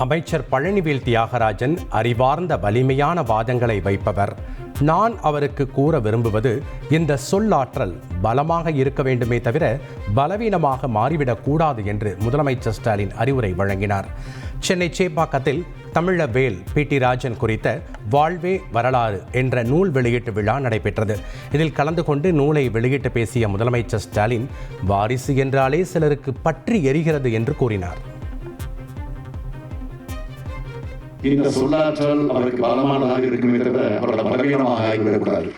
அமைச்சர் பழனிவேல் தியாகராஜன் அறிவார்ந்த வலிமையான வாதங்களை வைப்பவர். நான் அவருக்கு கூற விரும்புவது, இந்த சொல்லாற்றல் பலமாக இருக்க வேண்டுமே தவிர பலவீனமாக மாறிவிடக்கூடாது என்று முதலமைச்சர் ஸ்டாலின் அறிவுரை வழங்கினார். சென்னை சேப்பாக்கத்தில் தமிழவேல் பி.டி. ராஜன் குறித்த வாழ்வே வரலாறு என்ற நூல் வெளியீட்டு விழா நடைபெற்றது. இதில் கலந்து கொண்டு நூலை வெளியிட்டு பேசிய முதலமைச்சர் ஸ்டாலின், வாரிசு என்றாலே சிலருக்கு பற்றி எரிகிறது என்று கூறினார். இந்த சொல்லாற்றல் அவருக்கு பலமானதாக இருக்குமே தவிர அவரோட பலவீனமாக ஆகிவிடக்கூடாது.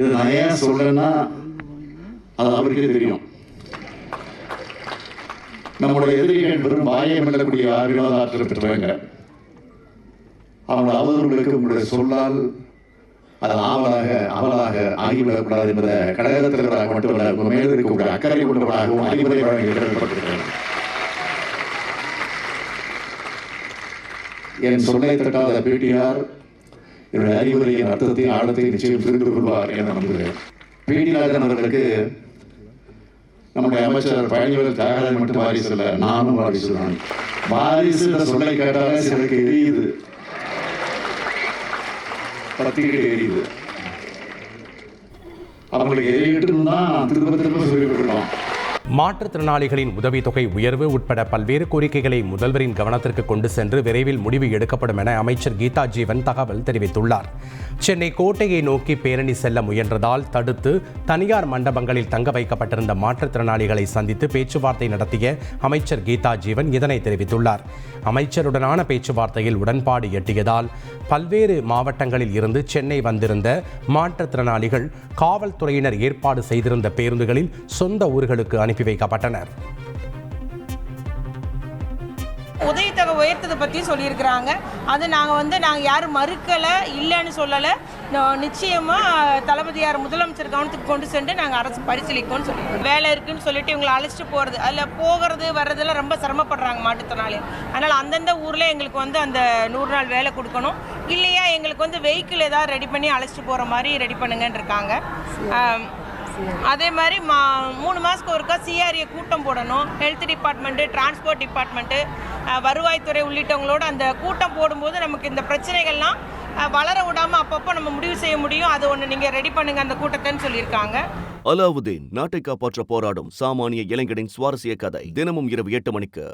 இது நான் ஏன் சொல்றேன்னா அது அவருக்கே தெரியும். நம்முடைய எதிரிகள் வெறும் வாயை மெல்லக்கூடிய வினோத ஆற்றல் பெற்றவங்க. அவங்களோட அவர்களுக்கு உங்களுடைய சொல்லால் அது அவலாக ஆகிவிடக்கூடாது என்பதை கழகத் தலைவராக மட்டுமல்ல, உங்க மேல் இருக்கக்கூடிய அக்கறை கொண்டவராகவும் அறிவுரை வழங்கி கடமைப்பட்டிருக்கிறேன். என் சொல்லை தட்டாத பிடிஆர் என்னுடைய அறிவுரையின் அர்த்தத்தை ஆழத்தை நிச்சயம் புரிந்து கொள்வார் என நம்புகிறேன். பி.டி. ராஜன் அவர்களுக்கு நம்முடைய அமைச்சர் பழனிவேல் தியாகராஜன் மட்டும் வாரிசு இல்லை, நானும் வாரிசு தான். வாரிசு சொல்லை கேட்டாலே சிலருக்கு எரியுது, பத்திரிகை எரியுது. அவங்களுக்கு எரியிட்டு தான் திரும்ப சொல்லிவிடுறோம். மாற்றுத்திறனாளிகளின் உதவித்தொகை உயர்வு உட்பட பல்வேறு கோரிக்கைகளை முதல்வரின் கவனத்திற்கு கொண்டு சென்று விரைவில் முடிவு எடுக்கப்படும் என அமைச்சர் கீதா ஜீவன் தகவல் தெரிவித்துள்ளார். சென்னை கோட்டையை நோக்கி பேரணி செல்ல முயன்றதால் தடுத்து தனியார் மண்டபங்களில் தங்க வைக்கப்பட்டிருந்த மாற்றுத்திறனாளிகளை சந்தித்து பேச்சுவார்த்தை நடத்திய அமைச்சர் கீதா ஜீவன் இதனை தெரிவித்துள்ளார். அமைச்சருடனான பேச்சுவார்த்தையில் உடன்பாடு எட்டியதால் பல்வேறு மாவட்டங்களில் இருந்து சென்னை வந்திருந்த மாற்றுத்திறனாளிகள் காவல்துறையினர் ஏற்பாடு செய்திருந்த பேருந்துகளில் சொந்த ஊர்களுக்கு அனுப்பி வைக்கப்பட்டனர். உதவித்தொகை உயர்த்ததை பற்றி சொல்லியிருக்கிறாங்க. அது நாங்கள் யாரும் மறுக்கலை, இல்லைன்னு சொல்லலை. நிச்சயமாக தளபதியார் முதலமைச்சர் கவனத்துக்கு கொண்டு சென்று நாங்கள் அரசு பரிசீலிக்கோன்னு சொல்லியிருக்கோம். வேலை இருக்குன்னு சொல்லிட்டு இவங்களை அழைச்சிட்டு போகிறது, அதில் போகிறது வர்றதெல்லாம் ரொம்ப சிரமப்படுறாங்க மாற்றுத்திறனாளி. அதனால் அந்தந்த ஊரில் எங்களுக்கு அந்த 100 நாள் வேலை கொடுக்கணும். இல்லையா எங்களுக்கு வெஹிக்கிள் ஏதாவது ரெடி பண்ணி அழைச்சிட்டு போகிற மாதிரி ரெடி பண்ணுங்கன்னு இருக்காங்க. அதே மாதிரி 3 மாதத்துக்கு ஒருக்கா சிஆர்ஏ கூட்டம் போடணும். ஹெல்த் டிபார்ட்மெண்ட்டு, டிரான்ஸ்போர்ட் டிபார்ட்மெண்ட்டு, வருவாய்த்துறை உள்ளிட்டவங்களோட அந்த கூட்டம் போடும்போது நமக்கு இந்த பிரச்சனைகள்லாம் வளர விடாமல் அப்பப்போ நம்ம முடிவு செய்ய முடியும். அது ஒன்று நீங்கள் ரெடி பண்ணுங்க அந்த கூட்டத்தைன்னு சொல்லியிருக்காங்க. அலாவுதீன் நாட்டை காப்பாற்ற போராடும் சாமானிய இளைஞனின் சுவாரஸ்ய கதை தினமும் இரவு 8 மணிக்கு.